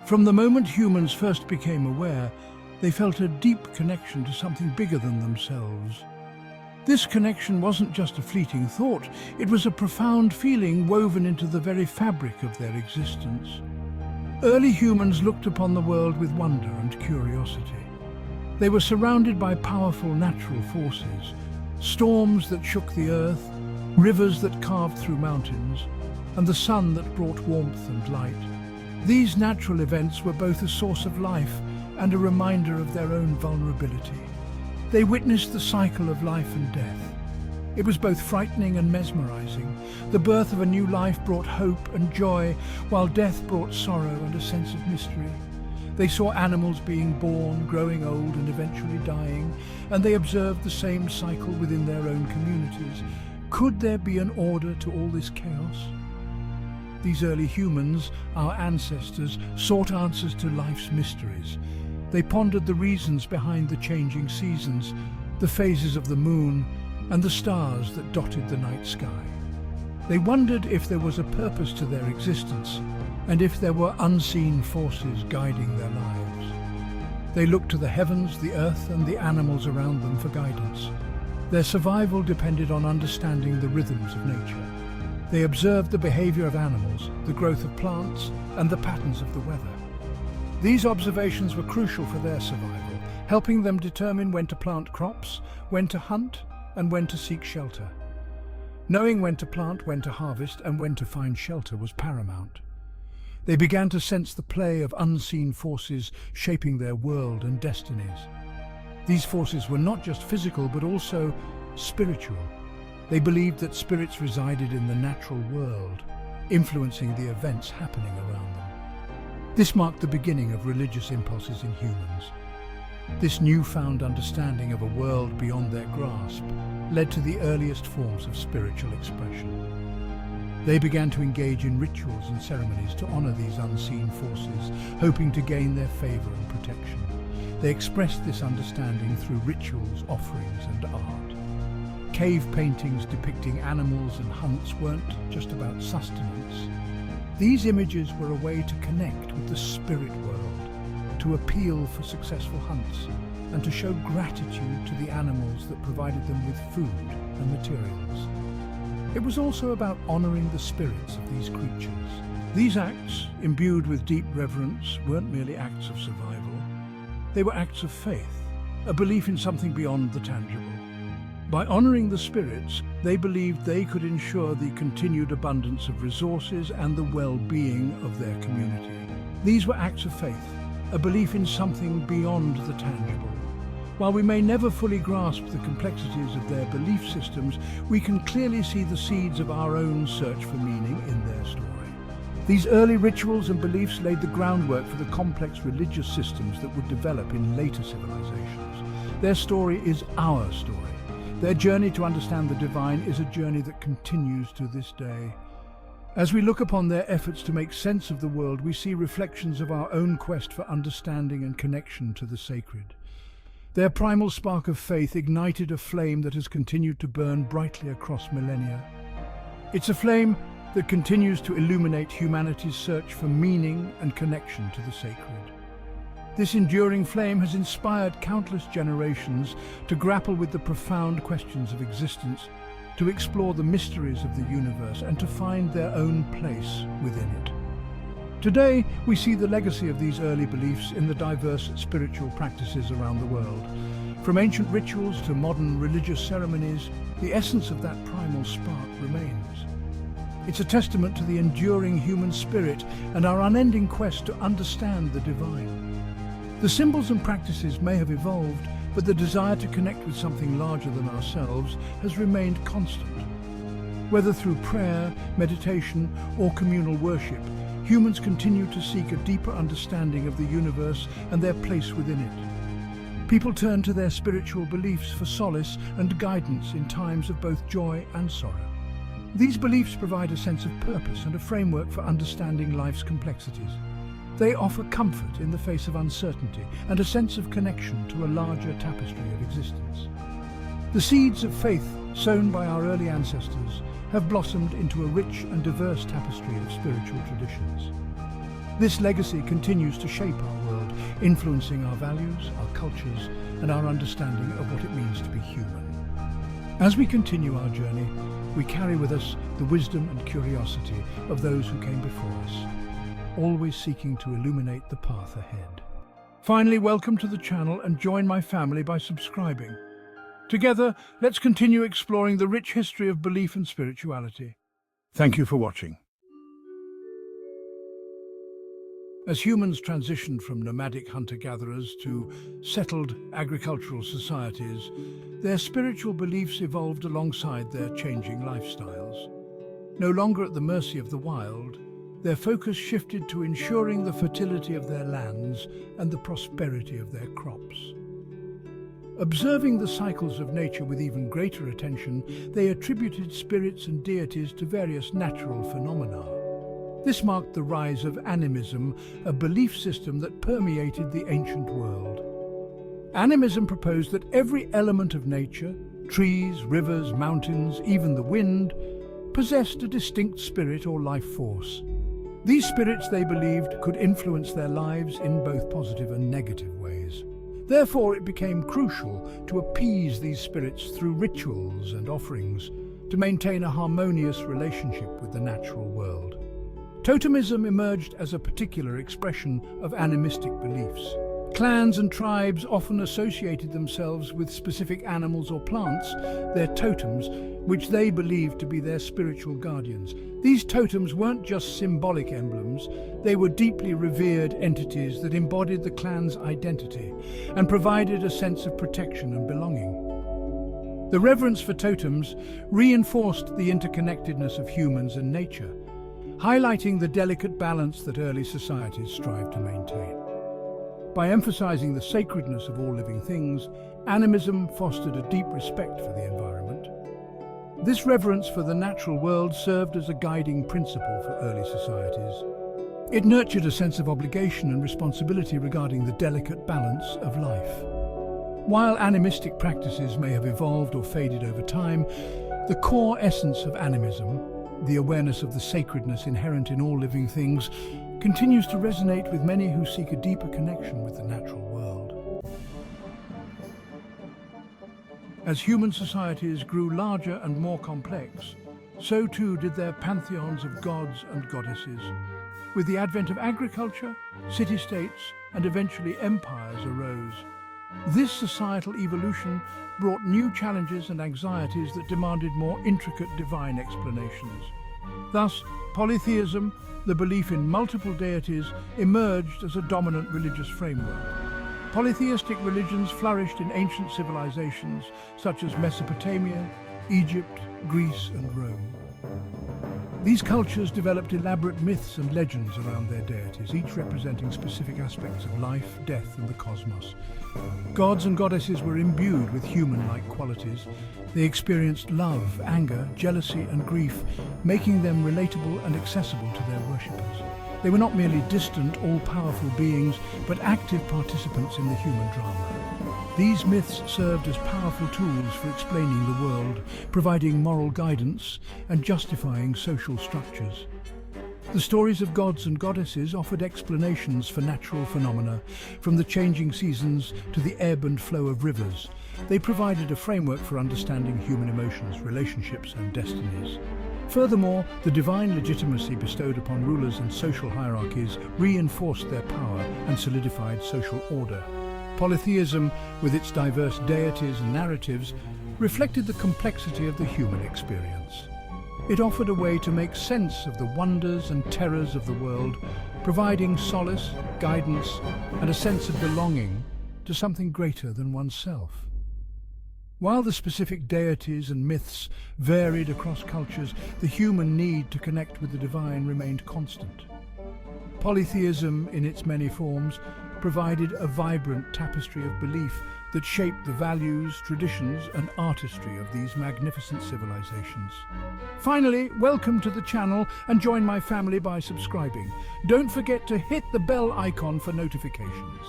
From the moment humans first became aware, they felt a deep connection to something bigger than themselves. This connection wasn't just a fleeting thought, it was a profound feeling woven into the very fabric of their existence. Early humans looked upon the world with wonder and curiosity. They were surrounded by powerful natural forces, storms that shook the earth, rivers that carved through mountains, and the sun that brought warmth and light. These natural events were both a source of life and a reminder of their own vulnerability. They witnessed the cycle of life and death. It was both frightening and mesmerizing. The birth of a new life brought hope and joy, while death brought sorrow and a sense of mystery. They saw animals being born, growing old and eventually dying, and they observed the same cycle within their own communities. Could there be an order to all this chaos? These early humans, our ancestors, sought answers to life's mysteries. They pondered the reasons behind the changing seasons, the phases of the moon, and the stars that dotted the night sky. They wondered if there was a purpose to their existence, and if there were unseen forces guiding their lives. They looked to the heavens, the earth, and the animals around them for guidance. Their survival depended on understanding the rhythms of nature. They observed the behavior of animals, the growth of plants, and the patterns of the weather. These observations were crucial for their survival, helping them determine when to plant crops, when to hunt, and when to seek shelter. Knowing when to plant, when to harvest, and when to find shelter was paramount. They began to sense the play of unseen forces shaping their world and destinies. These forces were not just physical, but also spiritual. They believed that spirits resided in the natural world, influencing the events happening around them. This marked the beginning of religious impulses in humans. This newfound understanding of a world beyond their grasp led to the earliest forms of spiritual expression. They began to engage in rituals and ceremonies to honor these unseen forces, hoping to gain their favor and protection. They expressed this understanding through rituals, offerings, and art. Cave paintings depicting animals and hunts weren't just about sustenance. These images were a way to connect with the spirit world, to appeal for successful hunts, and to show gratitude to the animals that provided them with food and materials. It was also about honoring the spirits of these creatures. These acts, imbued with deep reverence, weren't merely acts of survival. They were acts of faith, a belief in something beyond the tangible. By honoring the spirits, they believed they could ensure the continued abundance of resources and the well-being of their community. These were acts of faith, a belief in something beyond the tangible. While we may never fully grasp the complexities of their belief systems, we can clearly see the seeds of our own search for meaning in their story. These early rituals and beliefs laid the groundwork for the complex religious systems that would develop in later civilizations. Their story is our story. Their journey to understand the divine is a journey that continues to this day. As we look upon their efforts to make sense of the world, we see reflections of our own quest for understanding and connection to the sacred. Their primal spark of faith ignited a flame that has continued to burn brightly across millennia. It's a flame that continues to illuminate humanity's search for meaning and connection to the sacred. This enduring flame has inspired countless generations to grapple with the profound questions of existence, to explore the mysteries of the universe, and to find their own place within it. Today, we see the legacy of these early beliefs in the diverse spiritual practices around the world. From ancient rituals to modern religious ceremonies, the essence of that primal spark remains. It's a testament to the enduring human spirit and our unending quest to understand the divine. The symbols and practices may have evolved, but the desire to connect with something larger than ourselves has remained constant. Whether through prayer, meditation, or communal worship, humans continue to seek a deeper understanding of the universe and their place within it. People turn to their spiritual beliefs for solace and guidance in times of both joy and sorrow. These beliefs provide a sense of purpose and a framework for understanding life's complexities. They offer comfort in the face of uncertainty and a sense of connection to a larger tapestry of existence. The seeds of faith sown by our early ancestors have blossomed into a rich and diverse tapestry of spiritual traditions. This legacy continues to shape our world, influencing our values, our cultures, and our understanding of what it means to be human. As we continue our journey, we carry with us the wisdom and curiosity of those who came before us, always seeking to illuminate the path ahead. Finally, welcome to the channel and join my family by subscribing. Together, let's continue exploring the rich history of belief and spirituality. Thank you for watching. As humans transitioned from nomadic hunter-gatherers to settled agricultural societies, their spiritual beliefs evolved alongside their changing lifestyles. No longer at the mercy of the wild, their focus shifted to ensuring the fertility of their lands and the prosperity of their crops. Observing the cycles of nature with even greater attention, they attributed spirits and deities to various natural phenomena. This marked the rise of animism, a belief system that permeated the ancient world. Animism proposed that every element of nature, trees, rivers, mountains, even the wind, possessed a distinct spirit or life force. These spirits, they believed, could influence their lives in both positive and negative ways. Therefore, it became crucial to appease these spirits through rituals and offerings to maintain a harmonious relationship with the natural world. Totemism emerged as a particular expression of animistic beliefs. Clans and tribes often associated themselves with specific animals or plants, their totems, which they believed to be their spiritual guardians. These totems weren't just symbolic emblems, they were deeply revered entities that embodied the clan's identity and provided a sense of protection and belonging. The reverence for totems reinforced the interconnectedness of humans and nature, highlighting the delicate balance that early societies strived to maintain. By emphasizing the sacredness of all living things, animism fostered a deep respect for the environment. This reverence for the natural world served as a guiding principle for early societies. It nurtured a sense of obligation and responsibility regarding the delicate balance of life. While animistic practices may have evolved or faded over time, the core essence of animism, the awareness of the sacredness inherent in all living things, continues to resonate with many who seek a deeper connection with the natural world. As human societies grew larger and more complex, so too did their pantheons of gods and goddesses. With the advent of agriculture, city-states, and eventually empires arose. This societal evolution brought new challenges and anxieties that demanded more intricate divine explanations. Thus, polytheism, the belief in multiple deities, emerged as a dominant religious framework. Polytheistic religions flourished in ancient civilizations such as Mesopotamia, Egypt, Greece, and Rome. These cultures developed elaborate myths and legends around their deities, each representing specific aspects of life, death, and the cosmos. Gods and goddesses were imbued with human-like qualities. They experienced love, anger, jealousy, and grief, making them relatable and accessible to their worshippers. They were not merely distant, all-powerful beings, but active participants in the human drama. These myths served as powerful tools for explaining the world, providing moral guidance and justifying social structures. The stories of gods and goddesses offered explanations for natural phenomena, from the changing seasons to the ebb and flow of rivers. They provided a framework for understanding human emotions, relationships, and destinies. Furthermore, the divine legitimacy bestowed upon rulers and social hierarchies reinforced their power and solidified social order. Polytheism, with its diverse deities and narratives, reflected the complexity of the human experience. It offered a way to make sense of the wonders and terrors of the world, providing solace, guidance, and a sense of belonging to something greater than oneself. While the specific deities and myths varied across cultures, the human need to connect with the divine remained constant. Polytheism, in its many forms, provided a vibrant tapestry of belief that shaped the values, traditions, and artistry of these magnificent civilizations. Finally, welcome to the channel and join my family by subscribing. Don't forget to hit the bell icon for notifications.